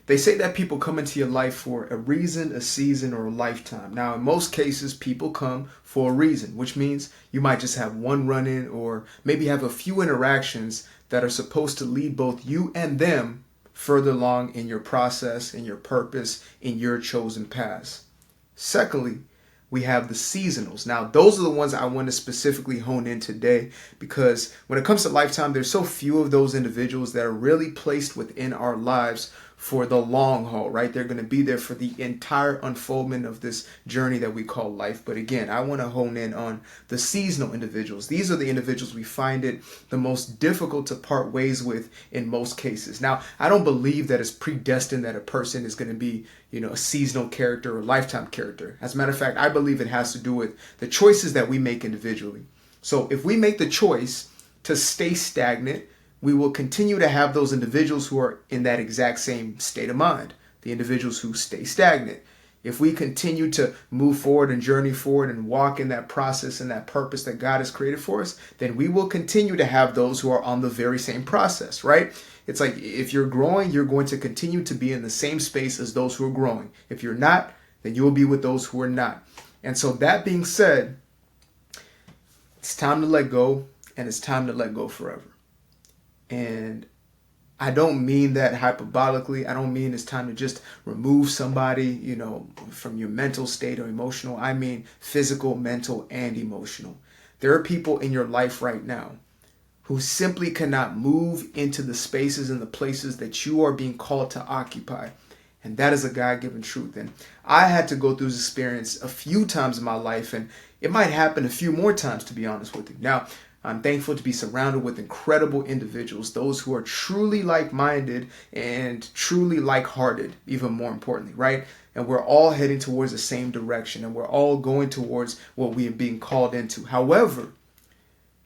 They say that people come into your life for a reason, a season, or a lifetime. Now, in most cases, people come for a reason, which means you might just have one run-in or maybe have a few interactions that are supposed to lead both you and them further along in your process, in your purpose, in your chosen paths. Secondly, we have the seasonals. Now, those are the ones I want to specifically hone in today because when it comes to lifetime, there's so few of those individuals that are really placed within our lives for the long haul, right? They're going to be there for the entire unfoldment of this journey that we call life. But again, I want to hone in on the seasonal individuals. These are the individuals we find it the most difficult to part ways with in most cases. Now, I don't believe that it's predestined that a person is going to be, a seasonal character or lifetime character. As a matter of fact, I believe it has to do with the choices that we make individually. So if we make the choice to stay stagnant, we will continue to have those individuals who are in that exact same state of mind, the individuals who stay stagnant. If we continue to move forward and journey forward and walk in that process and that purpose that God has created for us, then we will continue to have those who are on the very same process, right? It's like if you're growing, you're going to continue to be in the same space as those who are growing. If you're not, then you will be with those who are not. And so that being said, it's time to let go, and it's time to let go forever. And I don't mean that hyperbolically. I don't mean it's time to just remove somebody, from your mental state or emotional. I mean physical, mental, and emotional. There are people in your life right now who simply cannot move into the spaces and the places that you are being called to occupy. And that is a God-given truth. And I had to go through this experience a few times in my life, and it might happen a few more times, to be honest with you. Now, I'm thankful to be surrounded with incredible individuals, those who are truly like-minded and truly like-hearted, even more importantly, right? And we're all heading towards the same direction, and we're all going towards what we are being called into. However,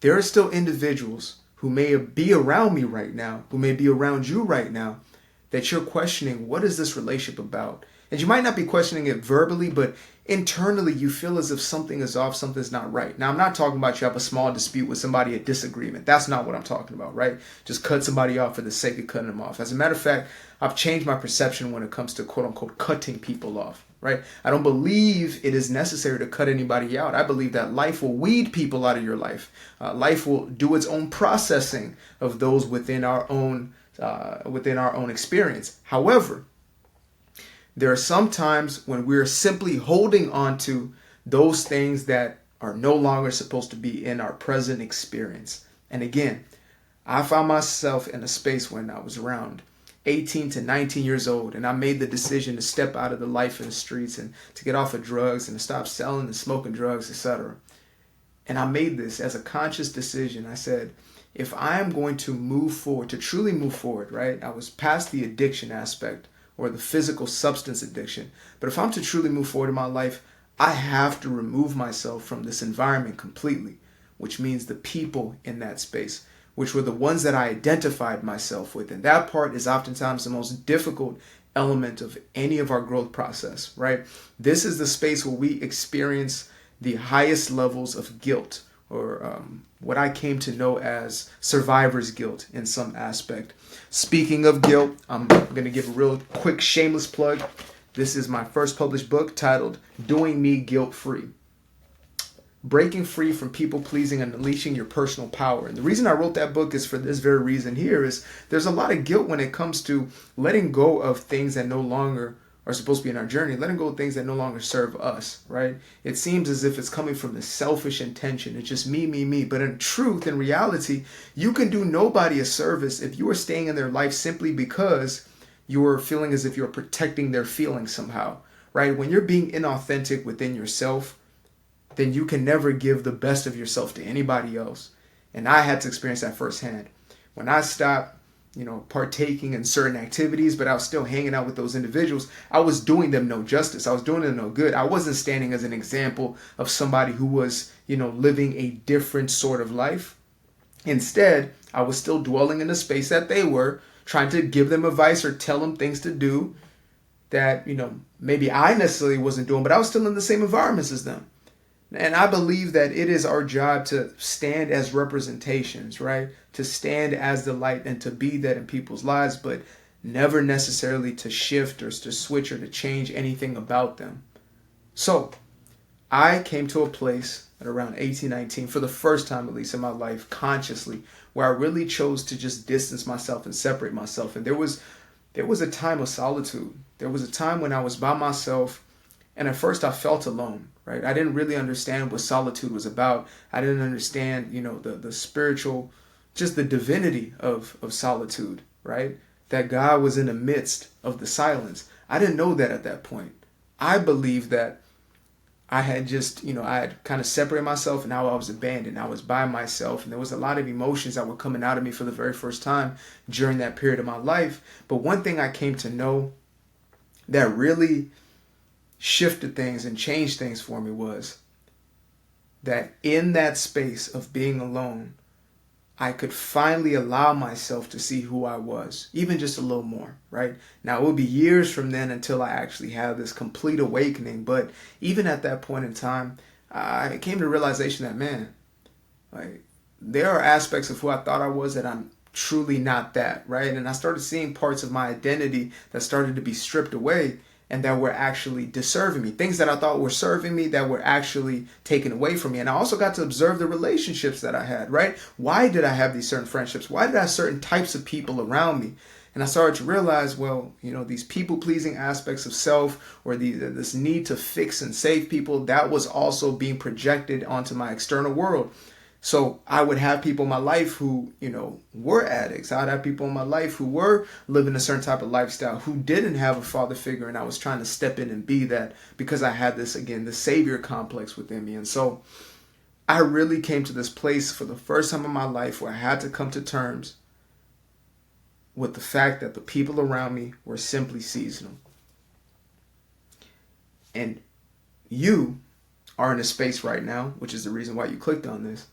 there are still individuals who may be around me right now, who may be around you right now, that you're questioning, what is this relationship about? And you might not be questioning it verbally, but internally you feel as if something is off, something's not right. Now, I'm not talking about you have a small dispute with somebody, a disagreement. That's not what I'm talking about, right? Just cut somebody off for the sake of cutting them off. As a matter of fact, I've changed my perception when it comes to quote unquote cutting people off, right? I don't believe it is necessary to cut anybody out. I believe that life will weed people out of your life. Life will do its own processing of those within our own experience. However, there are some times when we're simply holding on to those things that are no longer supposed to be in our present experience. And again, I found myself in a space when I was around 18 to 19 years old, and I made the decision to step out of the life in the streets and to get off of drugs and to stop selling and smoking drugs, etc. And I made this as a conscious decision. I said, if I am going to move forward, to truly move forward, right? I was past the addiction aspect or the physical substance addiction. But if I'm to truly move forward in my life, I have to remove myself from this environment completely, which means the people in that space, which were the ones that I identified myself with. And that part is oftentimes the most difficult element of any of our growth process, right? This is the space where we experience the highest levels of guilt, or what I came to know as survivor's guilt in some aspect. Speaking of guilt, I'm going to give a real quick shameless plug. This is my first published book titled Doing Me Guilt-Free. Breaking free from people pleasing and unleashing your personal power. And the reason I wrote that book is for this very reason here is there's a lot of guilt when it comes to letting go of things that no longer are supposed to be in our journey, letting go of things that no longer serve us, right? It seems as if it's coming from the selfish intention. It's just me, me, me. But in truth, in reality, you can do nobody a service if you are staying in their life simply because you're feeling as if you're protecting their feelings somehow, right? When you're being inauthentic within yourself, then you can never give the best of yourself to anybody else. And I had to experience that firsthand. When I stopped partaking in certain activities, but I was still hanging out with those individuals, I was doing them no justice. I was doing them no good. I wasn't standing as an example of somebody who was, living a different sort of life. Instead, I was still dwelling in the space that they were, trying to give them advice or tell them things to do that, maybe I necessarily wasn't doing, but I was still in the same environments as them. And I believe that it is our job to stand as representations, right? To stand as the light and to be that in people's lives. But never necessarily to shift or to switch or to change anything about them. So I came to a place at around 18, 19, for the first time at least in my life, consciously, where I really chose to just distance myself and separate myself. And there was a time of solitude. There was a time when I was by myself, and at first I felt alone, right? I didn't really understand what solitude was about. I didn't understand, the spiritual, just the divinity of solitude, right? That God was in the midst of the silence. I didn't know that at that point. I believed that I had just, I had kind of separated myself, and now I was abandoned. I was by myself, and there was a lot of emotions that were coming out of me for the very first time during that period of my life. But one thing I came to know that really shifted things and changed things for me was that in that space of being alone, I could finally allow myself to see who I was, even just a little more, right? Now, it would be years from then until I actually have this complete awakening. But even at that point in time, I came to the realization that, man, like, there are aspects of who I thought I was that I'm truly not that, right? And I started seeing parts of my identity that started to be stripped away and that were actually deserving me. Things that I thought were serving me that were actually taken away from me. And I also got to observe the relationships that I had, right? Why did I have these certain friendships? Why did I have certain types of people around me? And I started to realize, well, these people-pleasing aspects of self, or this need to fix and save people, that was also being projected onto my external world. So I would have people in my life who, were addicts. I'd have people in my life who were living a certain type of lifestyle, who didn't have a father figure, and I was trying to step in and be that because I had this, again, the savior complex within me. And so I really came to this place for the first time in my life where I had to come to terms with the fact that the people around me were simply seasonal. And you are in a space right now, which is the reason why you clicked on this.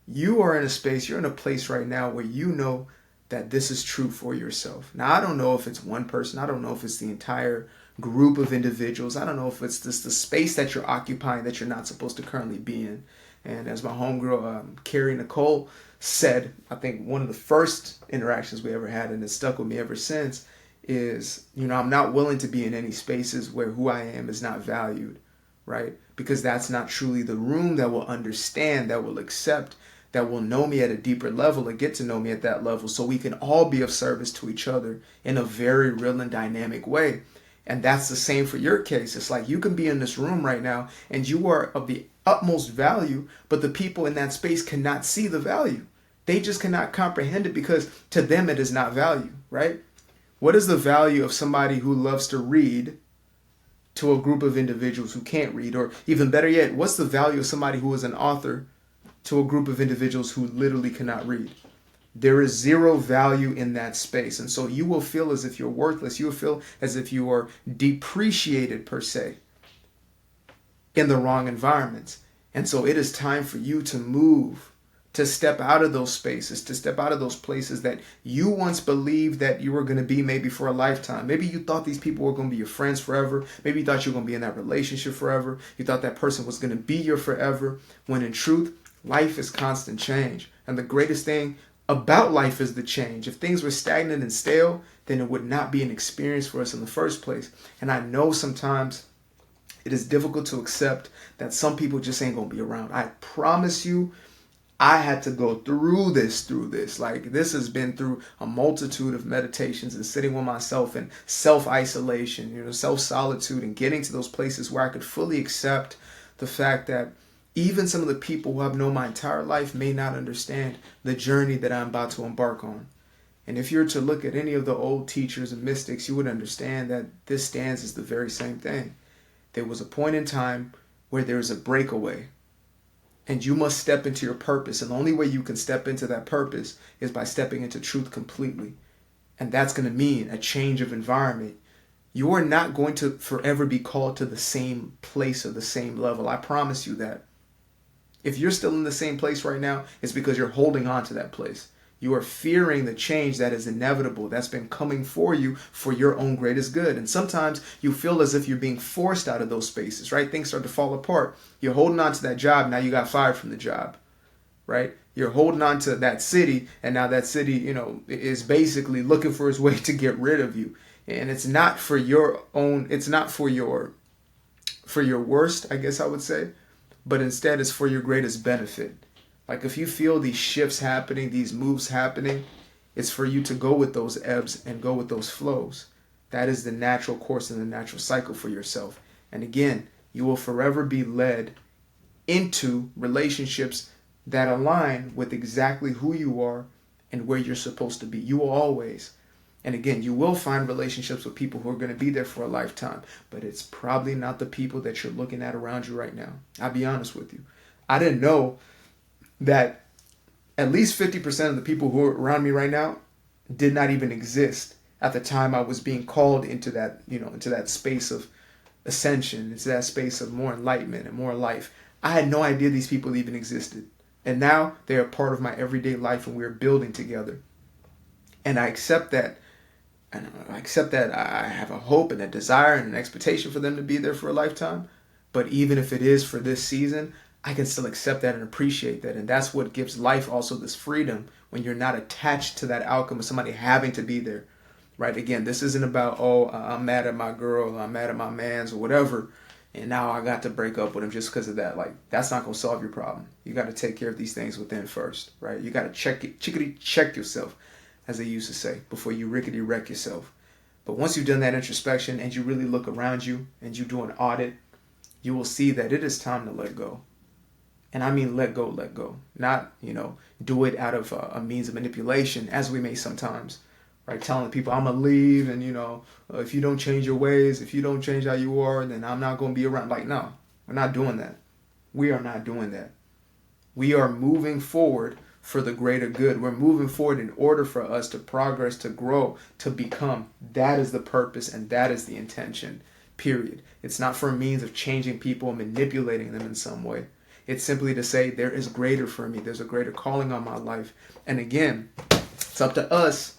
You are in a space, you're in a place right now where you know that this is true for yourself. Now, I don't know if it's one person. I don't know if it's the entire group of individuals. I don't know if it's just the space that you're occupying that you're not supposed to currently be in. And as my homegirl, Carrie Nicole, said, I think one of the first interactions we ever had, and it stuck with me ever since, is, I'm not willing to be in any spaces where who I am is not valued, right? Because that's not truly the room that will understand, that will accept, that will know me at a deeper level and get to know me at that level, so we can all be of service to each other in a very real and dynamic way. And that's the same for your case. It's like you can be in this room right now and you are of the utmost value, but the people in that space cannot see the value. They just cannot comprehend it because to them it is not value, right? What is the value of somebody who loves to read to a group of individuals who can't read? Or even better yet, what's the value of somebody who is an author to a group of individuals who literally cannot read? There is zero value in that space. And so you will feel as if you're worthless. You will feel as if you are depreciated, per se, in the wrong environments. And so it is time for you to move, to step out of those spaces, to step out of those places that you once believed that you were going to be maybe for a lifetime. Maybe you thought these people were going to be your friends forever. Maybe you thought you were going to be in that relationship forever. You thought that person was going to be your forever, when in truth, life is constant change. And the greatest thing about life is the change. If things were stagnant and stale, then it would not be an experience for us in the first place. And I know sometimes it is difficult to accept that some people just ain't going to be around. I promise you, I had to go through this. Like, this has been through a multitude of meditations and sitting with myself and self-isolation, self-solitude, and getting to those places where I could fully accept the fact that even some of the people who I've known my entire life may not understand the journey that I'm about to embark on. And if you were to look at any of the old teachers and mystics, you would understand that this stance is the very same thing. There was a point in time where there is a breakaway, and you must step into your purpose. And the only way you can step into that purpose is by stepping into truth completely. And that's going to mean a change of environment. You are not going to forever be called to the same place or the same level. I promise you that. If you're still in the same place right now, it's because you're holding on to that place. You are fearing the change that is inevitable, that's been coming for you for your own greatest good. And sometimes you feel as if you're being forced out of those spaces, right? Things start to fall apart. You're holding on to that job. Now you got fired from the job, right? You're holding on to that city, and now that city, is basically looking for its way to get rid of you. And it's not for your own, it's not for your worst, I guess I would say, but instead it's for your greatest benefit. Like if you feel these shifts happening, these moves happening, it's for you to go with those ebbs and go with those flows. That is the natural course and the natural cycle for yourself. And again, you will forever be led into relationships that align with exactly who you are and where you're supposed to be. You will always. And again, you will find relationships with people who are going to be there for a lifetime, but it's probably not the people that you're looking at around you right now. I'll be honest with you. I didn't know that at least 50% of the people who are around me right now did not even exist at the time I was being called into that, into that space of ascension, into that space of more enlightenment and more life. I had no idea these people even existed. And now they are part of my everyday life and we're building together. And I accept that. And I accept that I have a hope and a desire and an expectation for them to be there for a lifetime. But even if it is for this season, I can still accept that and appreciate that. And that's what gives life also this freedom when you're not attached to that outcome of somebody having to be there. Right? Again, this isn't about, I'm mad at my girl, or I'm mad at my man's or whatever, and now I got to break up with him just because of that. Like, that's not going to solve your problem. You got to take care of these things within first, right? You got to check yourself, as they used to say, before you rickety wreck yourself. But once you've done that introspection and you really look around you and you do an audit, you will see that it is time to let go. And I mean let go. Not, do it out of a means of manipulation, as we may sometimes. Right, telling people I'm gonna leave, and if you don't change your ways, if you don't change how you are, then I'm not gonna be around. Like, no, we're not doing that. We are not doing that. We are moving forward for the greater good. We're moving forward in order for us to progress, to grow, to become. That is the purpose, and that is the intention. Period. It's not for a means of changing people and manipulating them in some way. It's simply to say there is greater for me. There's a greater calling on my life, and again, it's up to us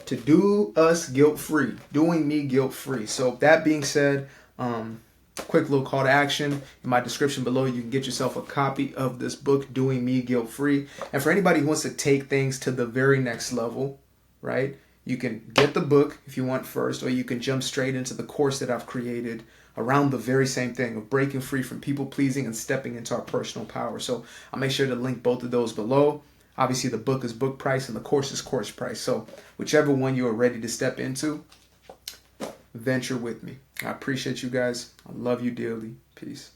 to do us guilt-free, doing me guilt-free. So that being said, quick little call to action. In my description below, you can get yourself a copy of this book, Doing Me Guilt-Free. And for anybody who wants to take things to the very next level, right, you can get the book if you want first, or you can jump straight into the course that I've created around the very same thing of breaking free from people-pleasing and stepping into our personal power. So I'll make sure to link both of those below. Obviously, the book is book price and the course is course price. So whichever one you are ready to step into, venture with me. I appreciate you guys. I love you dearly. Peace.